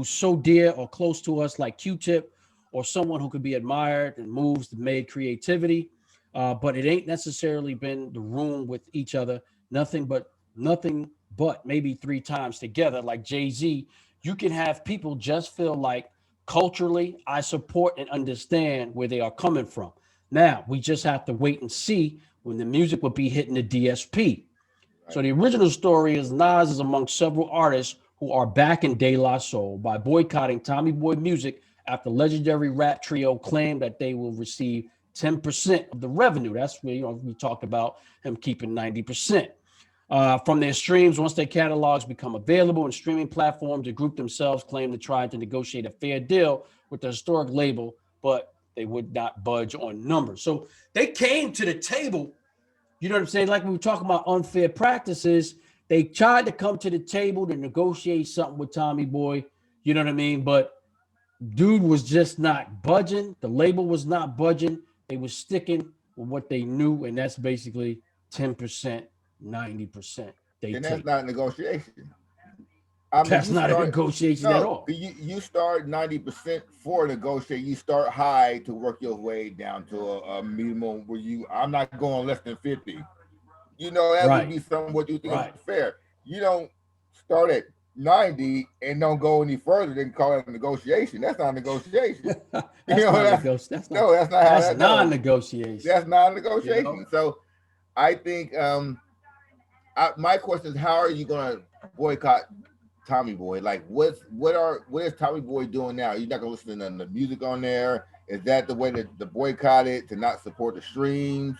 so dear or close to us like Q-Tip, or someone who could be admired and moves to made creativity. But it ain't necessarily been the room with each other. Nothing but maybe 3 times together. Like Jay-Z, you can have people just feel like culturally, I support and understand where they are coming from. Now, we just have to wait and see when the music will be hitting the DSP. Right. So the original story is Nas is among several artists who are backing De La Soul by boycotting TommyBoy Music after legendary rap trio claimed that they will receive 10% of the revenue. That's where, we talked about him keeping 90%. From their streams, once their catalogs become available in streaming platforms, the group themselves claim to try to negotiate a fair deal with the historic label, but they would not budge on numbers. So they came to the table, you know what I'm saying? Like we were talking about unfair practices, they tried to come to the table to negotiate something with TommyBoy, you know what I mean? But dude was just not budging. The label was not budging. They were sticking with what they knew, and that's basically 10%. 90%. And that's not negotiation. That's not a negotiation at all. You start 90% for negotiate. You start high to work your way down to a minimum where I'm not going less than 50. That would be what you think is fair. You don't start at 90 and don't go any further than call it a negotiation. That's not a negotiation. That's non-negotiation. That's non-negotiation. So I think my question is, how are you going to boycott TommyBoy? Like, what is TommyBoy doing now? You're not going to listen to the music on there? Is that the way to boycott it, to not support the streams?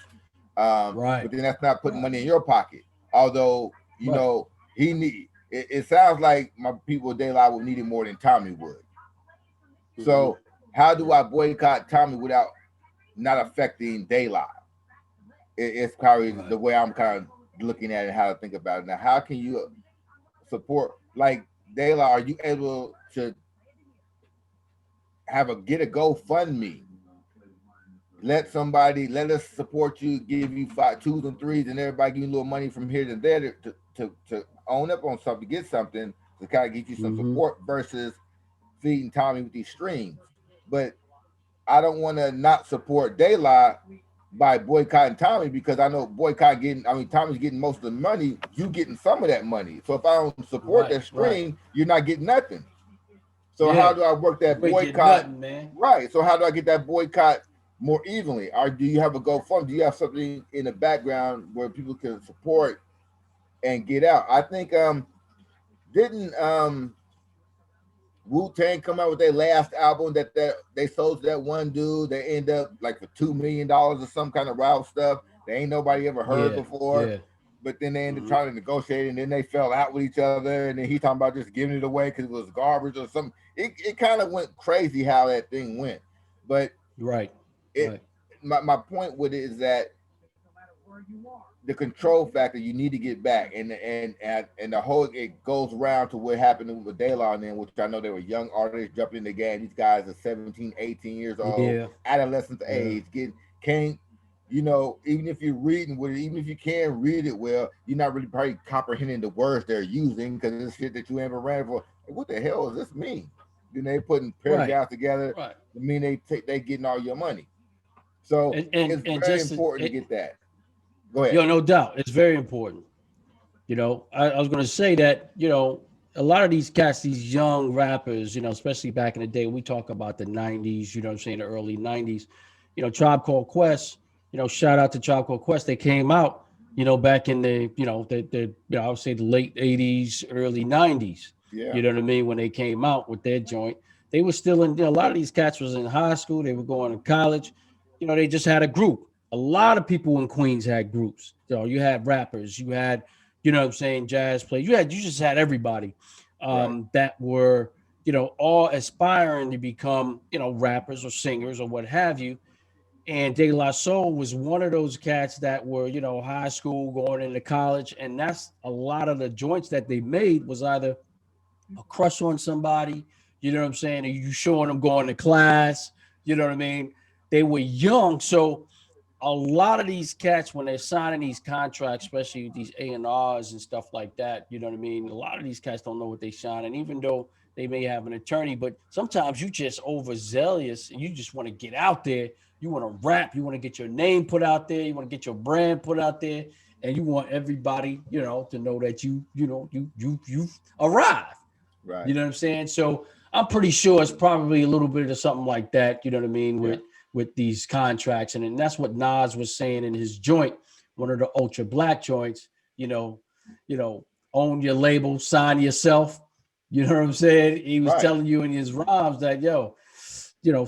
Right. But then that's not putting money in your pocket. Although, it sounds like my people De La would need it more than Tommy would. Mm-hmm. So how do I boycott Tommy without not affecting De La? It's probably the way I'm kind of looking at it, how to think about it. Now, how can you support, like De La, are you able to get a GoFundMe? Let us support you, give you 5 2s and 3s, and everybody give you a little money from here to there to own up on something, get something to kind of get you some support versus feeding Tommy with these streams. But I don't want to not support De La by boycotting Tommy, because I know Tommy's getting most of the money, you getting some of that money. So if I don't support that stream, you're not getting nothing. So how do I work that boycott? Nothing, man. Right. So how do I get that boycott more evenly? Or do you have a GoFundMe? Do you have something in the background where people can support and get out? I think didn't Wu-Tang come out with their last album that they sold to that one dude? They end up like for $2 million or some kind of wild stuff that ain't nobody ever heard before. Yeah. But then they ended up trying to negotiate, and then they fell out with each other, and then he talking about just giving it away because it was garbage or something. It kind of went crazy how that thing went. But my point with it is that the control factor you need to get back, and the whole, it goes around to what happened with De La, and then, which I know they were young artists jumping in the game. These guys are 17, 18 years old, adolescent age, even if you're reading with it, even if you can read it well, you're not really probably comprehending the words they're using because it's shit that you ever ran for. What the hell does this mean? Then they putting paragraphs together. Right. I mean, they getting all your money. So it's very important to get that. Go ahead. No doubt. It's very important. I was going to say that, a lot of these cats, these young rappers, especially back in the day, we talk about the 90s, the early 90s, Tribe Called Quest, shout out to Tribe Called Quest. They came out, back in the, I would say the late 80s, early 90s. Yeah. You know what I mean? When they came out with their joint, they were still in, a lot of these cats was in high school. They were going to college. They just had a group. A lot of people in Queens had groups. You had rappers, you had, jazz players. You just had everybody that were, all aspiring to become, rappers or singers or what have you. And De La Soul was one of those cats that were, high school going into college. And that's a lot of the joints that they made was either a crush on somebody, or you showing them going to class, you know what I mean? they were young. So a lot of these cats, when they're signing these contracts, especially these A&Rs and stuff like that, you know what I mean? A lot of these cats don't know what they sign. And even though they may have an attorney, but sometimes you just overzealous and you just want to get out there. You want to rap. You want to get your name put out there. You want to get your brand put out there. And you want everybody, you know, to know that you've arrived. Right. You know what I'm saying? So I'm pretty sure it's probably a little bit of something like that, you know what I mean, with these contracts. And that's what Nas was saying in his joint, one of the ultra black joints, you know, own your label, sign yourself. You know what I'm saying? He was telling you in his rhymes that,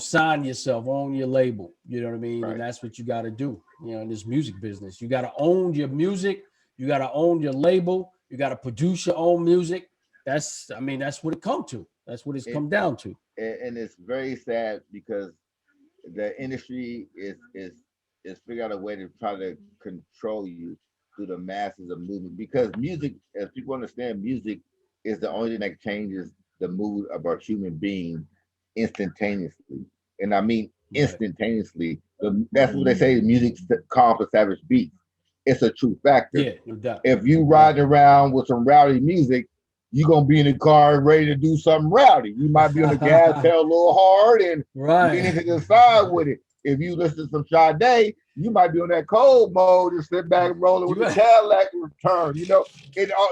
sign yourself, own your label. You know what I mean? Right. And that's what you got to do, in this music business. You got to own your music. You got to own your label. You got to produce your own music. That's what it come to. That's what it's come down to. And it's very sad because the industry is figure out a way to try to control you through the masses of movement, because music, as people understand, music is the only thing that changes the mood of our human being instantaneously. And I mean instantaneously. That's what they say, music's calm for savage beats. It's a true factor. Yeah, no doubt. If you ride around with some rowdy music, you're gonna be in the car ready to do something rowdy. You might be on the gas pedal a little hard and leaning to the side with it. If you listen to some Sade, you might be on that cold mode and sit back and rolling with the Cadillac return.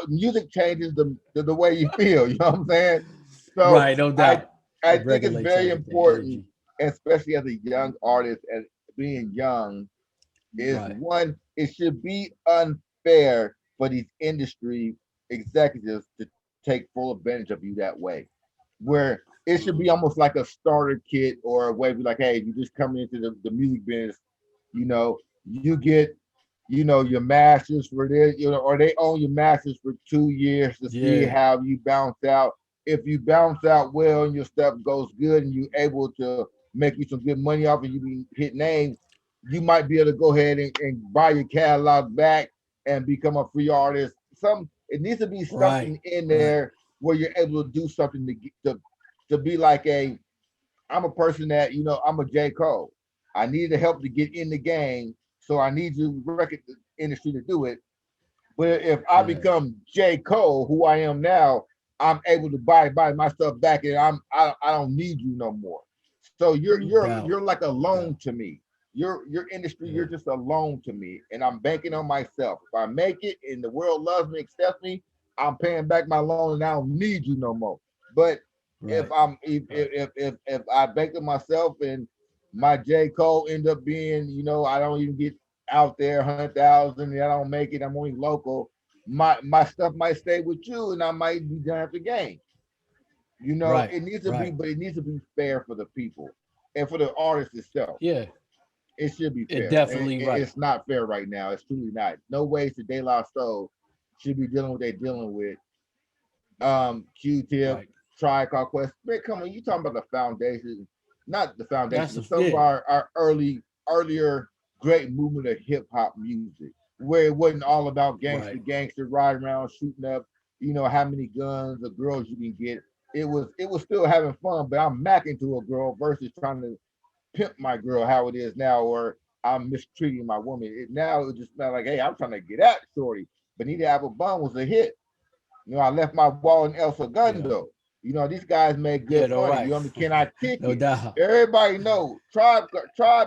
Music changes the way you feel. You know what I'm saying? So right, no doubt. I think it's very important, especially as a young artist, and being young is one. It should be unfair for these industry executives to take full advantage of you that way, where it should be almost like a starter kit or a way to be like, hey, you just coming into the music business, you get, your masters for this, or they own your masters for 2 years to see how you bounce out. If you bounce out well and your stuff goes good and you're able to make you some good money off and you be hit names, you might be able to go ahead and buy your catalog back and become a free artist. It needs to be something in there where you're able to do something to be like I'm a person that, I'm a J. Cole. I needed help to get in the game, so I need you record industry to do it. But if I become J. Cole, who I am now, I'm able to buy my stuff back, and I don't need you no more. So you're like a loan to me. Your industry, you're just a loan to me, and I'm banking on myself. If I make it and the world loves me, accepts me, I'm paying back my loan, and I don't need you no more. But if I bank on myself and my J. Cole end up being, I don't even get out there 100,000, and I don't make it, I'm only local. My stuff might stay with you, and I might be done at the game. It needs to be, but it needs to be fair for the people and for the artist itself. Yeah. It should be fair. Definitely right. It's not fair right now. It's truly not. No way to De La Soul should be dealing with what they're dealing with. Q-Tip, Tribe Called Quest. Man, come on, you talking about the foundation, not the foundation. Some of our earlier great movement of hip hop music, where it wasn't all about gangster riding around shooting up, how many guns or girls you can get. It was still having fun, but I'm macking to a girl versus trying to pimp my girl how it is now, or I'm mistreating my woman. Now it just smell like, hey, I'm trying to get at shorty. Benita Applebum was a hit. I left my wall in El Segundo. These guys make good money. Right. Can I kick no it? Doubt. Everybody know Tribe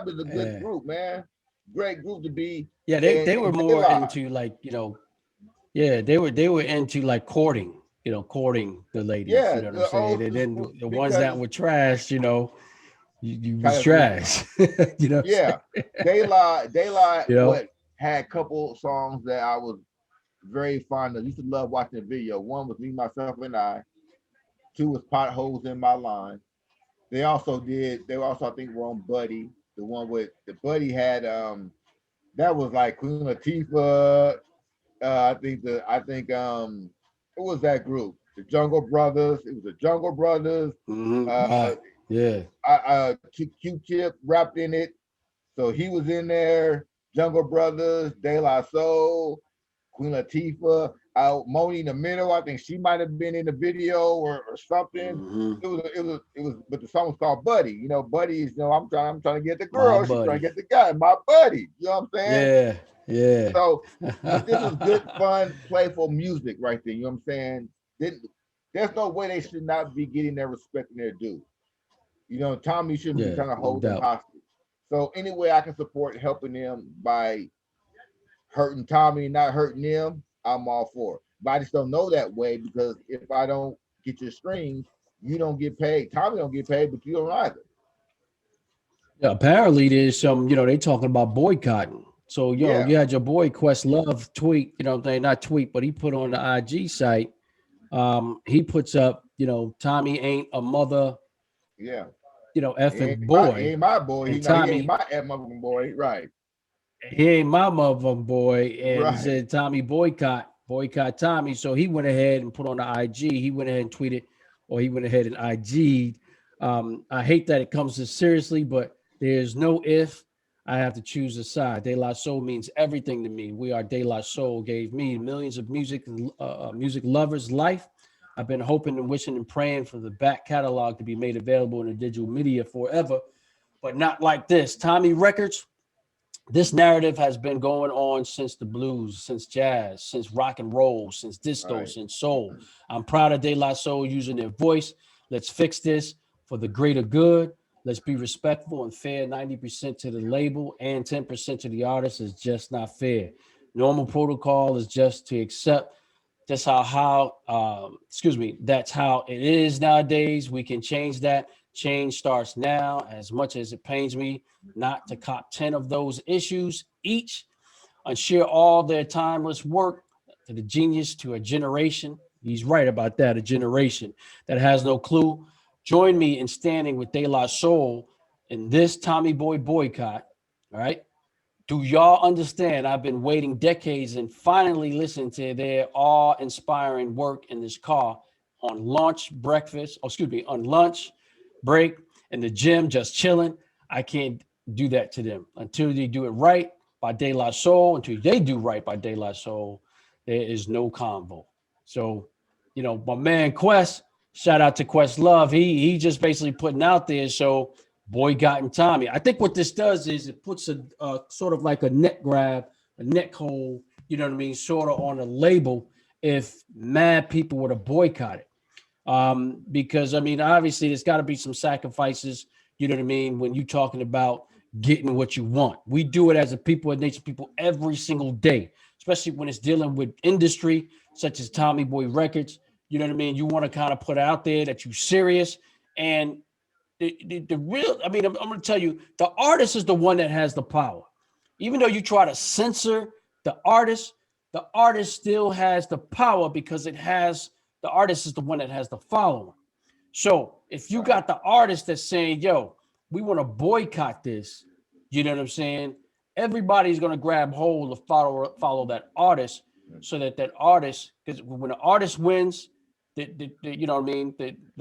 is a good group, man. Great group to be. Yeah, they were more into like, they were into like courting the ladies. Yeah, you know what I'm saying? And then the ones that were trash, you was trash. Yeah, Daylight had a couple songs that I was very fond of. I used to love watching the video. One was Me, Myself, and I. 2 was Potholes in My Line. They also, I think, were on Buddy. The one with the Buddy had that was like Queen Latifah. I think it was that group, the Jungle Brothers. It was the Jungle Brothers. Q-Tip rapped in it, so he was in there. Jungle Brothers, De La Soul, Queen Latifah, Moni in the middle. I think she might have been in the video or something. It was, but the song was called Buddy. You know, Buddy is, I'm trying to get the girl. She's trying to get the guy. My buddy. You know what I'm saying? Yeah. So, but this was good, fun, playful music right there. You know what I'm saying? There's no way they should not be getting their respect and their due. You know, Tommy shouldn't be trying to hold them hostage. So any way I can support helping them by hurting Tommy and not hurting them, I'm all for it. But I just don't know that way, because if I don't get your streams, you don't get paid. Tommy don't get paid, but you don't either. Yeah, apparently there's some, they talking about boycotting. So, you had your boy Questlove tweet, not tweet, but he put on the IG site. He puts up, Tommy ain't a mother. Yeah. Effing boy. He ain't my boy. He ain't my motherfucking boy. Right. He ain't my motherfucking boy. And he said, Tommy boycott Tommy. So he went ahead and put on the IG. He went ahead and tweeted, or he went ahead and IG'd. I hate that it comes this seriously, but there's no if. I have to choose a side. De La Soul means everything to me. We Are De La Soul gave me millions of music lovers life. I've been hoping and wishing and praying for the back catalog to be made available in the digital media forever, but not like this. Tommy Records, this narrative has been going on since the blues, since jazz, since rock and roll, since disco, since soul. I'm proud of De La Soul using their voice. Let's fix this for the greater good. Let's be respectful and fair. 90% to the label and 10% to the artist is just not fair. Normal protocol is just to accept. That's that's how it is nowadays. We can change that. Change starts now. As much as it pains me not to cop 10 of those issues each and share all their timeless work to the genius to a generation. He's right about that. A generation that has no clue. Join me in standing with De La Soul in this Tommy Boy boycott. All right. Do y'all understand? I've been waiting decades and finally listened to their awe-inspiring work in this car on lunch break, in the gym, just chilling. I can't do that to them until they do it right by De La Soul. Until they do right by De La Soul, there is no convo. So, my man Quest, shout out to Questlove. He just basically putting out there. So boycotting Tommy. I think what this does is it puts a sort of like a neck grab, a neck hold, sort of on a label if mad people were to boycott it. Because obviously there's got to be some sacrifices, when you're talking about getting what you want. We do it as a people, a nation people, every single day, especially when it's dealing with industry such as TommyBoy Records. You want to kind of put out there that you're serious. And the real, I'm going to tell you, the artist is the one that has the power. Even though you try to censor the artist still has the power because the artist is the one that has the following. So if you got the artist that's saying, yo, we want to boycott this, you know what I'm saying? Everybody's going to grab hold of follow that artist so that artist, because when the artist wins, the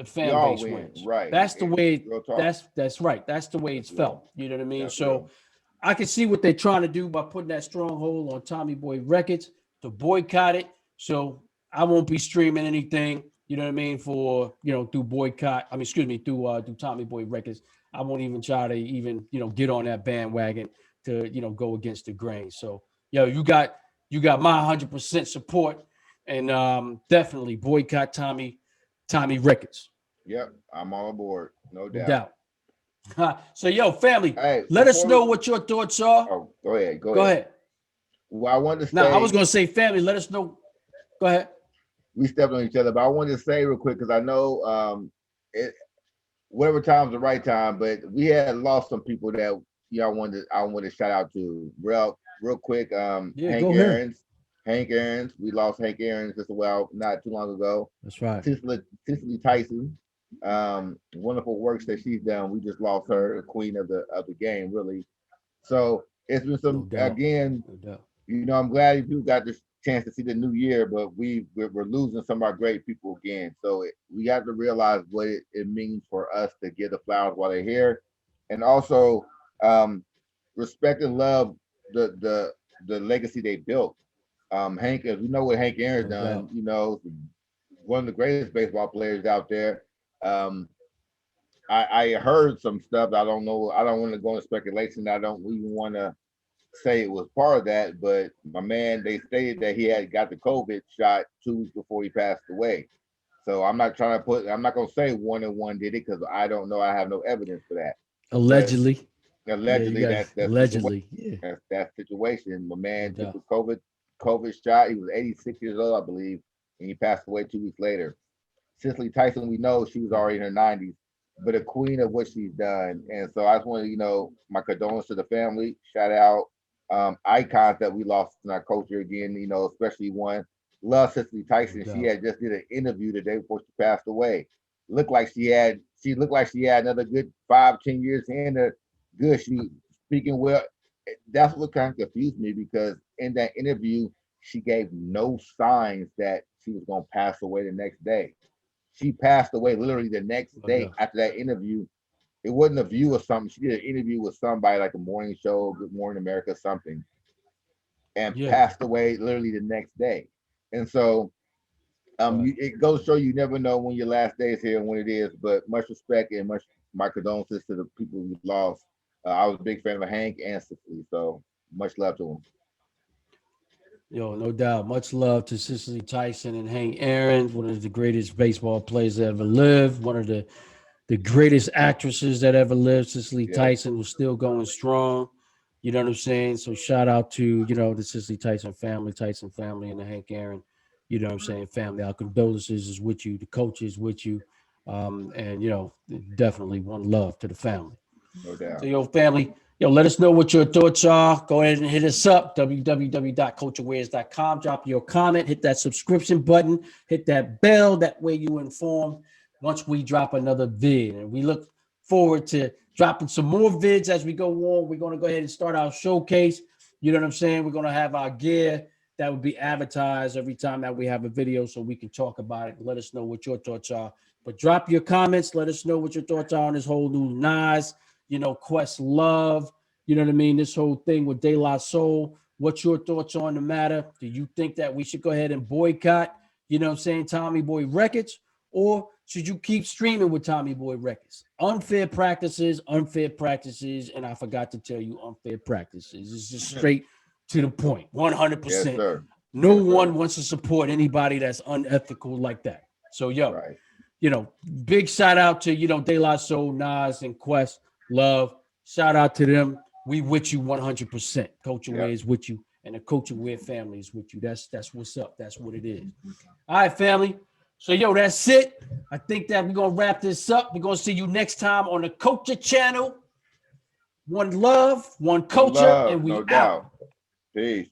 fan base wins. Right. That's the way. That's right. That's the way it's felt. You know what I mean? So I can see what they're trying to do by putting that stronghold on TommyBoy Records to boycott it. So I won't be streaming anything. You know what I mean? For through boycott. through TommyBoy Records. I won't even try to even get on that bandwagon to go against the grain. So you got my 100% support. And definitely boycott Tommy Records. Yep, I'm all aboard. No doubt. So, family, let us know what your thoughts are. Oh, go ahead. Go ahead. Well, I wanted to say. No, I was going to say, family, let us know. Go ahead. We stepped on each other, but I wanted to say real quick because I know whatever time's the right time, but we had lost some people that I wanted to shout out to real quick. Hank Aaron's. We lost Hank Aaron's just not too long ago. That's right. Cicely Tyson. Wonderful works that she's done. We just lost her, the queen of the game, really. So it's been some again. I'm glad you got this chance to see the new year, but we're losing some of our great people again. So we have to realize what it means for us to give the flowers while they're here, and also respect and love the legacy they built. Hank, as we know what Hank Aaron's done, you know, one of the greatest baseball players out there. I heard some stuff. I don't know. I don't want to go into speculation. I don't even want to say it was part of that, but my man, they stated that he had got the COVID shot 2 weeks before he passed away. So I'm not trying to I'm not going to say 1 and 1 did it because I don't know. I have no evidence for that. Allegedly. But allegedly, yeah, that's allegedly. Situation. Yeah. That's that situation. My man took the COVID shot. He was 86 years old, I believe, and he passed away 2 weeks later. Cicely Tyson, we know she was already in her 90s, but a queen of what she's done. And so I just want to, you know, my condolences to the family. Shout out icons that we lost in our culture again, you know, especially one. Love Cicely Tyson. She had just did an interview the day before she passed away. She looked like she had another good 5-10 years in her. Good. She speaking well. That's what kind of confused me because in that interview, she gave no signs that she was going to pass away the next day. She passed away literally the next day after that interview. It wasn't a view or something. She did an interview with somebody like a morning show, Good Morning America, something, and passed away literally the next day. And so it goes to show you never know when your last day is here and when it is, but much respect and my condolences to the people we lost. I was a big fan of Hank and Cicely, so much love to them. Yo, no doubt. Much love to Cicely Tyson and Hank Aaron, one of the greatest baseball players that ever lived, one of the greatest actresses that ever lived. Cicely Tyson was still going strong. You know what I'm saying? So shout out to, you know, the Cicely Tyson family, and the Hank Aaron, you know what I'm saying, family. Our condolences is with you. The coach is with you. And, you know, definitely one love to the family. No doubt. So, yo, family, let us know what your thoughts are. Go ahead and hit us up, www.culturewares.com. Drop your comment, hit that subscription button, hit that bell. That way you informed once we drop another vid. And we look forward to dropping some more vids as we go on. We're going to go ahead and start our showcase. You know what I'm saying? We're going to have our gear that will be advertised every time that we have a video so we can talk about it. Let us know what your thoughts are. But drop your comments. Let us know what your thoughts are on this whole new Nas, you know, Questlove, you know what I mean? This whole thing with De La Soul. What's your thoughts on the matter? Do you think that we should go ahead and boycott, you know what I'm saying, TommyBoy Records? Or should you keep streaming with TommyBoy Records? Unfair practices, and I forgot to tell you unfair practices. It's just straight to the point, 100%. Yes, sir. No one wants to support anybody that's unethical like that. So, you know, big shout out to, you know, De La Soul, Nas, and Quest. Love. Shout out to them. We with you 100%. Culture Wear is with you, and the Culture Wear family is with you. That's what's up. That's what it is. All right, family. So, that's it. I think that we're going to wrap this up. We're going to see you next time on the Culture Channel. One love, one culture, and we out. Peace.